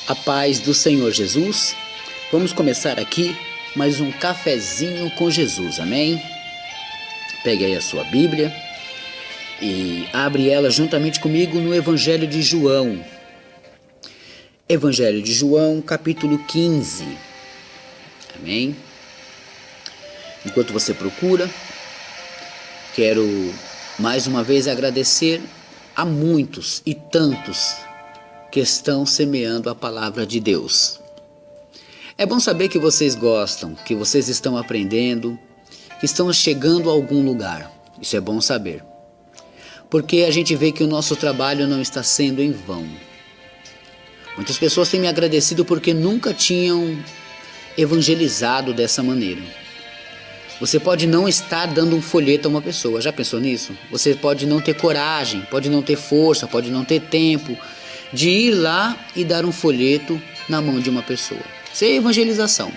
A paz do Senhor Jesus. Vamos começar aqui mais um cafezinho com Jesus, amém? Pegue aí a sua Bíblia e abre ela juntamente comigo no Evangelho de João. Evangelho de João, capítulo 15, amém? Enquanto você procura, quero mais uma vez agradecer a muitos e tantos que estão semeando a palavra de Deus. É bom saber que vocês gostam, que vocês estão aprendendo, que estão chegando a algum lugar. Isso é bom saber. Porque a gente vê que o nosso trabalho não está sendo em vão. Muitas pessoas têm me agradecido porque nunca tinham evangelizado dessa maneira. Você pode não estar dando um folheto a uma pessoa, já pensou nisso? Você pode não ter coragem, pode não ter força, pode não ter tempo de ir lá e dar um folheto na mão de uma pessoa. Isso é evangelização.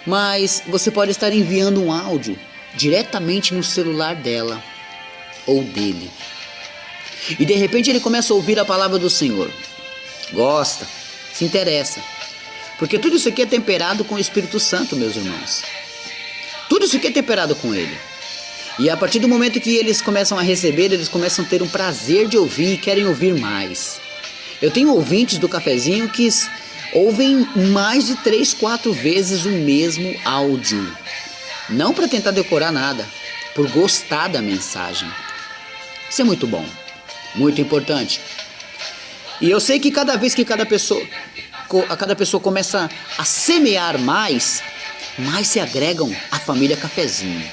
Mas você pode estar enviando um áudio diretamente no celular dela ou dele. E de repente ele começa a ouvir a palavra do Senhor. Gosta, se interessa. Porque tudo isso aqui é temperado com o Espírito Santo, meus irmãos. Tudo isso aqui é temperado com ele. E a partir do momento que eles começam a receber, eles começam a ter um prazer de ouvir e querem ouvir mais. Eu tenho ouvintes do cafezinho que ouvem mais de 3, 4 vezes o mesmo áudio. Não para tentar decorar nada, por gostar da mensagem. Isso é muito bom, muito importante. E eu sei que cada vez que cada pessoa começa a semear mais se agregam à família Cafezinho.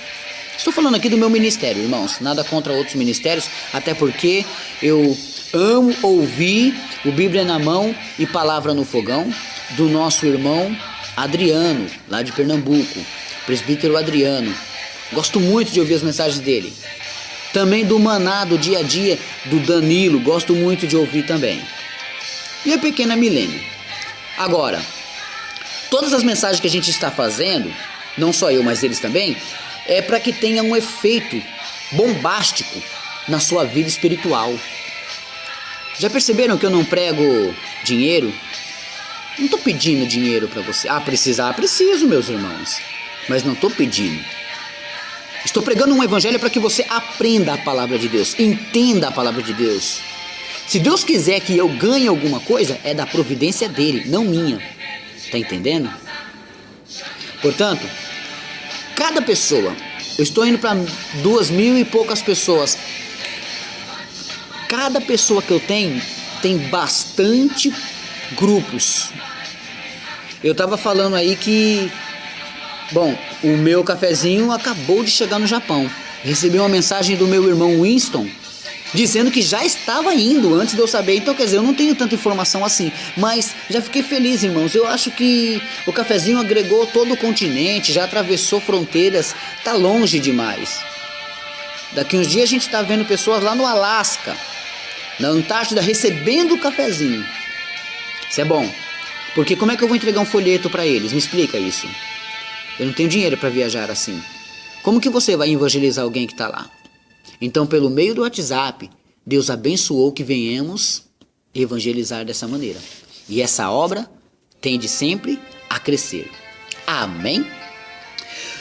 Estou falando aqui do meu ministério, irmãos, nada contra outros ministérios, até porque eu amo ouvir o Bíblia na mão e palavra no fogão do nosso irmão Adriano, lá de Pernambuco, presbítero Adriano. Gosto muito de ouvir as mensagens dele. Também do Maná, do dia a dia, do Danilo, gosto muito de ouvir também. E a pequena Milene. Agora, todas as mensagens que a gente está fazendo, não só eu, mas eles também, é para que tenha um efeito bombástico na sua vida espiritual. Já perceberam que eu não prego dinheiro? Não estou pedindo dinheiro para você. Preciso, meus irmãos. Mas não estou pedindo. Estou pregando um evangelho para que você aprenda a palavra de Deus, entenda a palavra de Deus. Se Deus quiser que eu ganhe alguma coisa, é da providência dele, não minha. Está entendendo? Portanto, cada pessoa, eu estou indo para 2.000 e poucas pessoas. Cada pessoa que eu tenho tem bastante grupos. Eu estava falando aí que, o meu cafezinho acabou de chegar no Japão. Recebi uma mensagem do meu irmão Winston, dizendo que já estava indo antes de eu saber. Então, quer dizer, eu não tenho tanta informação assim, mas já fiquei feliz, irmãos. Eu acho que o cafezinho agregou todo o continente, já atravessou fronteiras, tá longe demais. Daqui uns dias a gente está vendo pessoas lá no Alasca, na Antártida, recebendo o cafezinho. Isso é bom, porque como é que eu vou entregar um folheto para eles? Me explica isso. Eu não tenho dinheiro para viajar assim. Como que você vai evangelizar alguém que está lá? Então, pelo meio do WhatsApp, Deus abençoou que venhamos evangelizar dessa maneira. E essa obra tende sempre a crescer. Amém?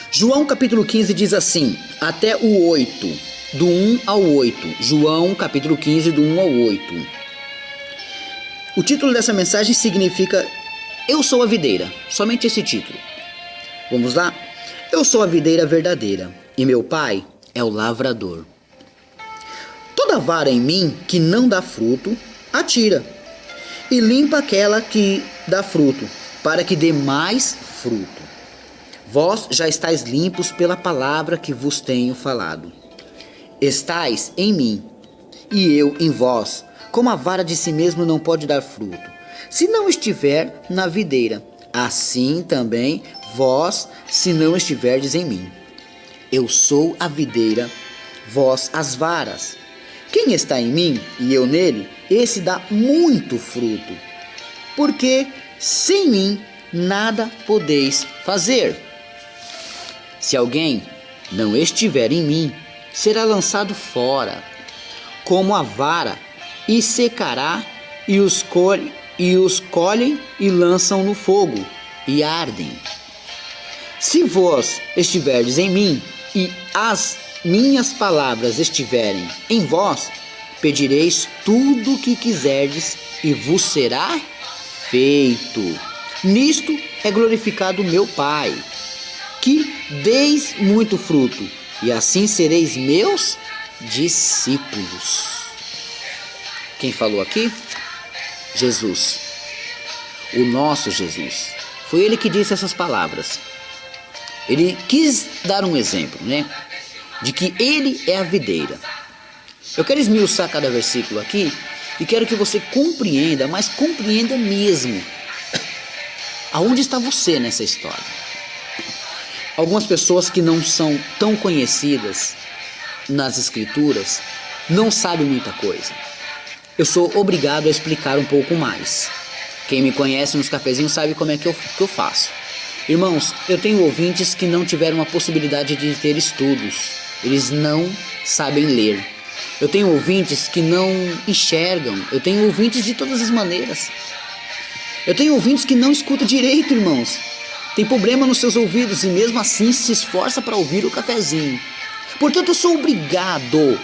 João capítulo 15 diz assim, até o 8, do 1 ao 8. João capítulo 15, do 1 ao 8. O título dessa mensagem significa Eu sou a videira. Somente esse título. Vamos lá? Eu sou a videira verdadeira e meu pai é o lavrador. Toda vara em mim que não dá fruto, atira, e limpa aquela que dá fruto, para que dê mais fruto. Vós já estáis limpos pela palavra que vos tenho falado. Estais em mim, e eu em vós, como a vara de si mesmo não pode dar fruto, se não estiver na videira, assim também vós, se não estiverdes em mim. Eu sou a videira, vós as varas. Quem está em mim e eu nele, esse dá muito fruto, porque sem mim nada podeis fazer. Se alguém não estiver em mim, será lançado fora, como a vara, e secará, e os e os colhem e lançam no fogo, e ardem. Se vós estiverdes em mim, e as minhas palavras estiverem em vós, pedireis tudo o que quiserdes, e vos será feito. Nisto é glorificado meu Pai, que deis muito fruto, e assim sereis meus discípulos. Quem falou aqui? Jesus, o nosso Jesus. Foi ele que disse essas palavras. Ele quis dar um exemplo, né? De que ele é a videira. Eu quero esmiuçar cada versículo aqui e quero que você compreenda, mas compreenda mesmo. Aonde está você nessa história? Algumas pessoas que não são tão conhecidas nas escrituras não sabem muita coisa. Eu sou obrigado a explicar um pouco mais. Quem me conhece nos cafezinhos sabe como é que eu faço. Irmãos, eu tenho ouvintes que não tiveram a possibilidade de ter estudos. Eles não sabem ler. Eu tenho ouvintes que não enxergam. Eu tenho ouvintes de todas as maneiras. Eu tenho ouvintes que não escutam direito, irmãos. Tem problema nos seus ouvidos e mesmo assim se esforça para ouvir o cafezinho. Portanto, eu sou obrigado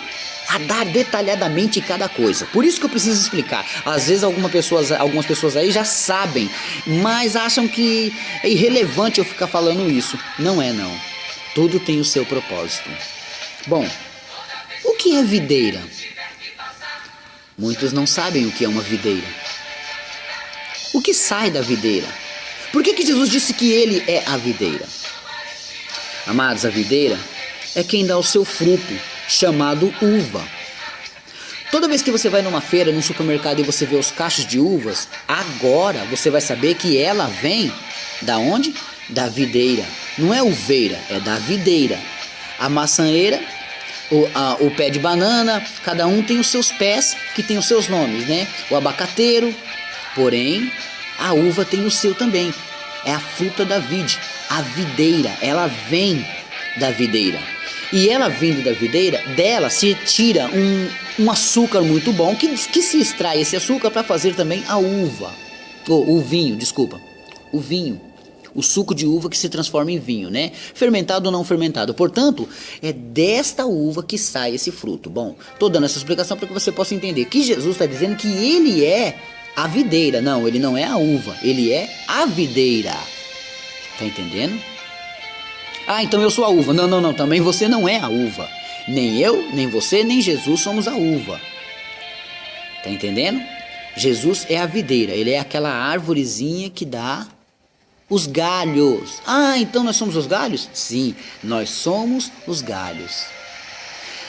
a dar detalhadamente cada coisa. Por isso que eu preciso explicar. Às vezes algumas pessoas aí já sabem, mas acham que é irrelevante eu ficar falando isso. Não é não. Tudo tem o seu propósito. Bom, o que é videira? Muitos não sabem o que é uma videira. O que sai da videira? Por que Jesus disse que ele é a videira? Amados, a videira é quem dá o seu fruto, chamado uva. Toda vez que você vai numa feira, num supermercado e você vê os cachos de uvas, agora você vai saber que ela vem da onde? Da videira. Não é uveira, é da videira. A maçaneira, o pé de banana, cada um tem os seus pés que tem os seus nomes, né? O abacateiro, porém, a uva tem o seu também. É a fruta da vide, a videira, ela vem da videira. E ela vindo da videira, dela se tira um açúcar muito bom, que se extrai esse açúcar para fazer também a uva. O vinho, desculpa. O vinho. O suco de uva que se transforma em vinho, né? Fermentado ou não fermentado. Portanto, é desta uva que sai esse fruto. Bom, estou dando essa explicação para que você possa entender que Jesus está dizendo que ele é a videira. Não, ele não é a uva, ele é a videira. Tá entendendo? Ah, então eu sou a uva. Não, também você não é a uva. Nem eu, nem você, nem Jesus somos a uva. Tá entendendo? Jesus é a videira, ele é aquela árvorezinha que dá os galhos. Ah, então nós somos os galhos? Sim, nós somos os galhos.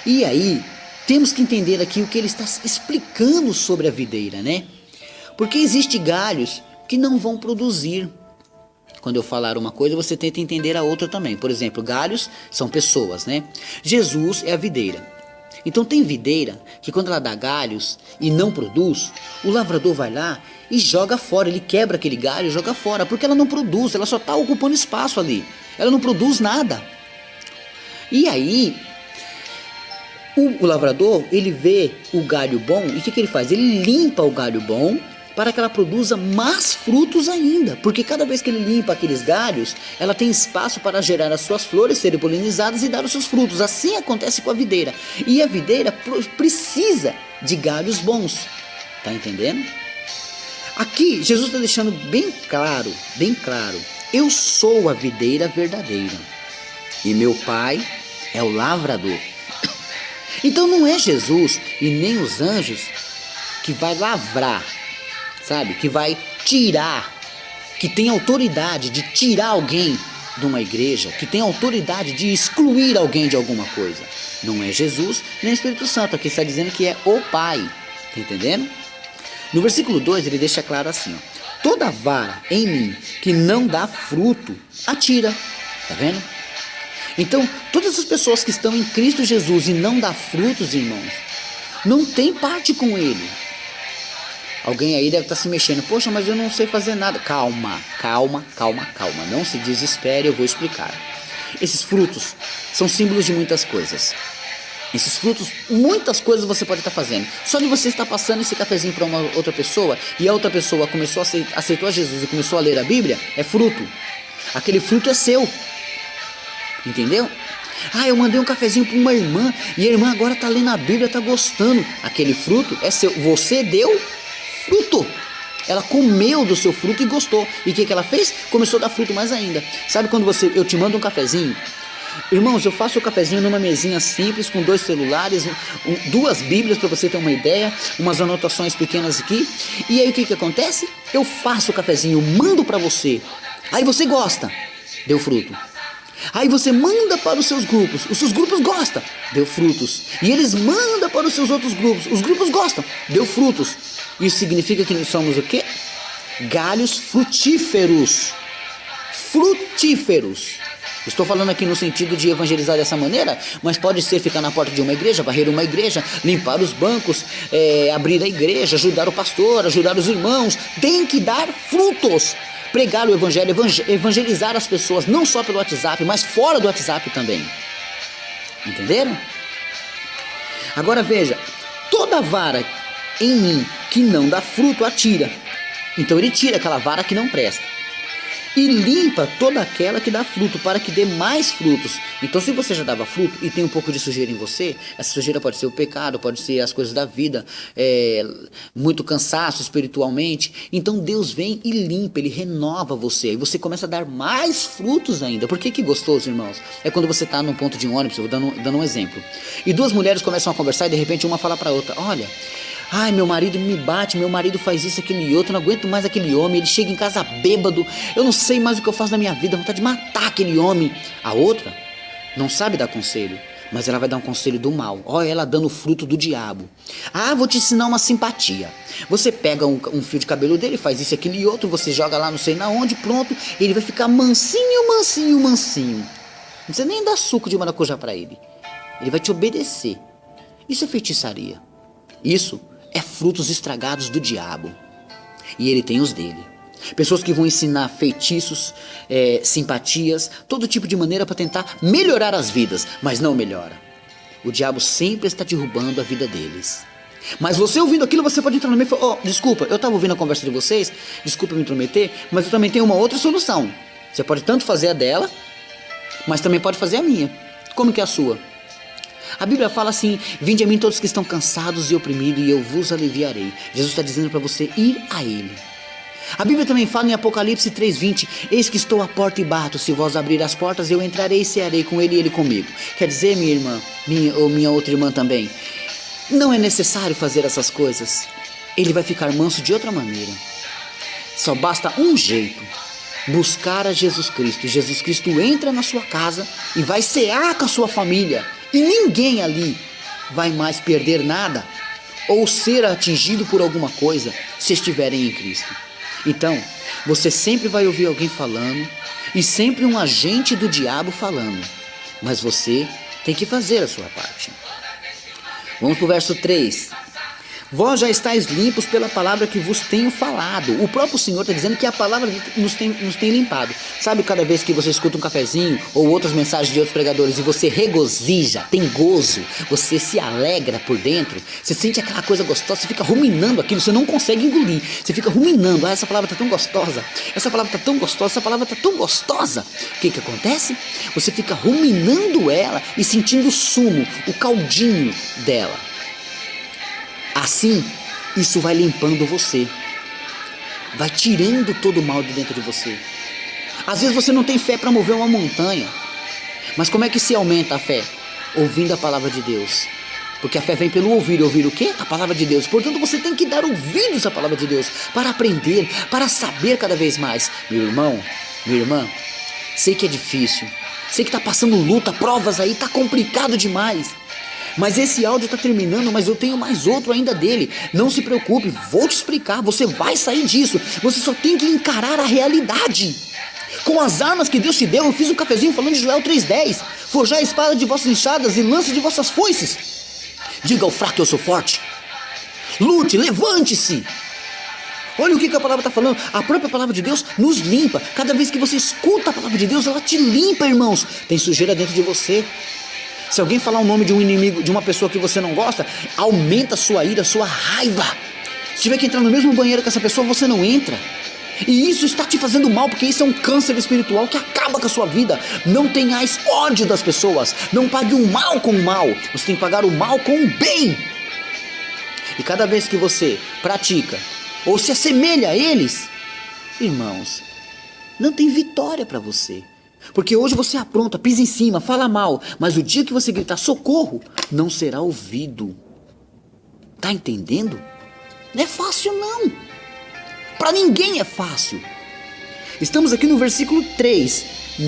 E aí, temos que entender aqui o que ele está explicando sobre a videira, né? Porque existem galhos que não vão produzir. Quando eu falar uma coisa, você tenta entender a outra também. Por exemplo, galhos são pessoas, né? Jesus é a videira. Então tem videira que quando ela dá galhos e não produz, o lavrador vai lá e joga fora. Ele quebra aquele galho e joga fora, porque ela não produz, ela só está ocupando espaço ali. Ela não produz nada. E aí, o lavrador, ele vê o galho bom e o que ele faz? Ele limpa o galho bom para que ela produza mais frutos ainda, porque cada vez que ele limpa aqueles galhos, ela tem espaço para gerar as suas flores, serem polinizadas e dar os seus frutos. Assim acontece com a videira, e a videira precisa de galhos bons, tá entendendo? Aqui Jesus está deixando bem claro, eu sou a videira verdadeira, e meu Pai é o lavrador. Então não é Jesus e nem os anjos que vai lavrar, sabe, que vai tirar, que tem autoridade de tirar alguém de uma igreja, que tem autoridade de excluir alguém de alguma coisa. Não é Jesus nem o Espírito Santo, aqui está dizendo que é o Pai, tá entendendo? No versículo 2 ele deixa claro assim, ó, toda vara em mim que não dá fruto, atira, tá vendo? Então, todas as pessoas que estão em Cristo Jesus e não dá frutos, irmãos, não tem parte com Ele. Alguém aí deve estar se mexendo. Poxa, mas eu não sei fazer nada. Calma. Não se desespere, eu vou explicar. Esses frutos são símbolos de muitas coisas. Esses frutos, muitas coisas você pode estar fazendo. Só de você estar passando esse cafezinho para uma outra pessoa e a outra pessoa aceitou a Jesus e começou a ler a Bíblia, é fruto. Aquele fruto é seu. Entendeu? Ah, eu mandei um cafezinho para uma irmã e a irmã agora está lendo a Bíblia, está gostando. Aquele fruto é seu. Você deu fruto. Ela comeu do seu fruto e gostou. E o que ela fez? Começou a dar fruto mais ainda. Sabe quando eu te mando um cafezinho? Irmãos, eu faço o cafezinho numa mesinha simples, com 2 celulares, 2 bíblias para você ter uma ideia, umas anotações pequenas aqui. E aí o que acontece? Eu faço o cafezinho, mando para você. Aí você gosta, deu fruto. Aí você manda para os seus grupos gostam, deu frutos. E eles mandam para os seus outros grupos, os grupos gostam, deu frutos. Isso significa que nós somos o quê? Galhos frutíferos. Frutíferos. Estou falando aqui no sentido de evangelizar dessa maneira, mas pode ser ficar na porta de uma igreja, varrer uma igreja, limpar os bancos, abrir a igreja, ajudar o pastor, ajudar os irmãos. Tem que dar frutos. Pregar o evangelho, evangelizar as pessoas, não só pelo WhatsApp, mas fora do WhatsApp também. Entenderam? Agora veja, toda vara em mim que não dá fruto, atira. Então ele tira aquela vara que não presta. E limpa toda aquela que dá fruto, para que dê mais frutos. Então se você já dava fruto e tem um pouco de sujeira em você, essa sujeira pode ser o pecado, pode ser as coisas da vida, muito cansaço espiritualmente. Então Deus vem e limpa, Ele renova você. E você começa a dar mais frutos ainda. Por que gostoso, irmãos? É quando você está num ponto de ônibus, eu vou dando um exemplo. E 2 mulheres começam a conversar e de repente uma fala para a outra: olha, ai, meu marido me bate, meu marido faz isso, aquilo e outro, eu não aguento mais aquele homem, ele chega em casa bêbado, eu não sei mais o que eu faço na minha vida, vontade de matar aquele homem. A outra não sabe dar conselho, mas ela vai dar um conselho do mal. Olha ela dando o fruto do diabo. Ah, vou te ensinar uma simpatia. Você pega um fio de cabelo dele, faz isso, aquilo e outro, você joga lá não sei na onde, pronto, ele vai ficar mansinho, mansinho, mansinho. Não precisa nem dar suco de maracujá para ele. Ele vai te obedecer. Isso é feitiçaria. Isso é frutos estragados do diabo. E ele tem os dele. Pessoas que vão ensinar feitiços, simpatias, todo tipo de maneira para tentar melhorar as vidas, mas não melhora. O diabo sempre está derrubando a vida deles. Mas você ouvindo aquilo, você pode entrar no meio e falar: oh, desculpa, eu estava ouvindo a conversa de vocês, desculpa me intrometer, mas eu também tenho uma outra solução. Você pode tanto fazer a dela, mas também pode fazer a minha. Como que é a sua? A Bíblia fala assim: vinde a mim todos que estão cansados e oprimidos e eu vos aliviarei. Jesus está dizendo para você ir a Ele. A Bíblia também fala em Apocalipse 3:20: eis que estou à porta e bato, se vós abrir as portas eu entrarei e cearei com Ele e Ele comigo. Quer dizer, minha irmã, minha outra irmã também, não é necessário fazer essas coisas. Ele vai ficar manso de outra maneira. Só basta um jeito: buscar a Jesus Cristo. Jesus Cristo entra na sua casa e vai cear com a sua família. E ninguém ali vai mais perder nada ou ser atingido por alguma coisa se estiverem em Cristo. Então, você sempre vai ouvir alguém falando e sempre um agente do diabo falando. Mas você tem que fazer a sua parte. Vamos para o verso 3. Vós já estáis limpos pela palavra que vos tenho falado. O próprio Senhor está dizendo que a palavra nos tem limpado. Sabe, cada vez que você escuta um cafezinho ou outras mensagens de outros pregadores e você regozija, tem gozo, você se alegra por dentro, você sente aquela coisa gostosa, você fica ruminando aquilo, você não consegue engolir, você fica ruminando: ah, essa palavra está tão gostosa, essa palavra está tão gostosa, essa palavra está tão gostosa. O que acontece? Você fica ruminando ela e sentindo o sumo, o caldinho dela. Assim, isso vai limpando você, vai tirando todo o mal de dentro de você. Às vezes você não tem fé para mover uma montanha, mas como é que se aumenta a fé? Ouvindo a palavra de Deus. Porque a fé vem pelo ouvir. Ouvir o quê? A palavra de Deus. Portanto, você tem que dar ouvidos à palavra de Deus para aprender, para saber cada vez mais. Meu irmão, minha irmã, sei que é difícil, sei que está passando luta, provas aí, está complicado demais. Mas esse áudio está terminando, mas eu tenho mais outro ainda dele. Não se preocupe, vou te explicar, você vai sair disso. Você só tem que encarar a realidade. Com as armas que Deus te deu, eu fiz um cafezinho falando de Joel 3:10. Forjar a espada de vossas enxadas e lança de vossas foices. Diga ao fraco: eu sou forte. Lute, levante-se. Olha o que a palavra está falando. A própria palavra de Deus nos limpa. Cada vez que você escuta a palavra de Deus, ela te limpa, irmãos. Tem sujeira dentro de você. Se alguém falar o nome de um inimigo, de uma pessoa que você não gosta, aumenta a sua ira, a sua raiva. Se tiver que entrar no mesmo banheiro que essa pessoa, você não entra. E isso está te fazendo mal, porque isso é um câncer espiritual que acaba com a sua vida. Não tenhais ódio das pessoas. Não pague o mal com o mal. Você tem que pagar o mal com o bem. E cada vez que você pratica ou se assemelha a eles, irmãos, não tem vitória para você. Porque hoje você apronta, pisa em cima, fala mal, mas o dia que você gritar socorro, não será ouvido. Tá entendendo? Não é fácil não. Para ninguém é fácil. Estamos aqui no versículo 3.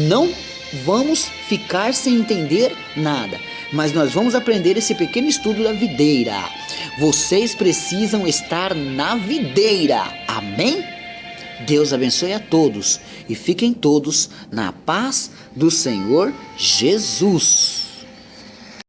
Não vamos ficar sem entender nada, mas nós vamos aprender esse pequeno estudo da videira. Vocês precisam estar na videira. Amém? Deus abençoe a todos e fiquem todos na paz do Senhor Jesus.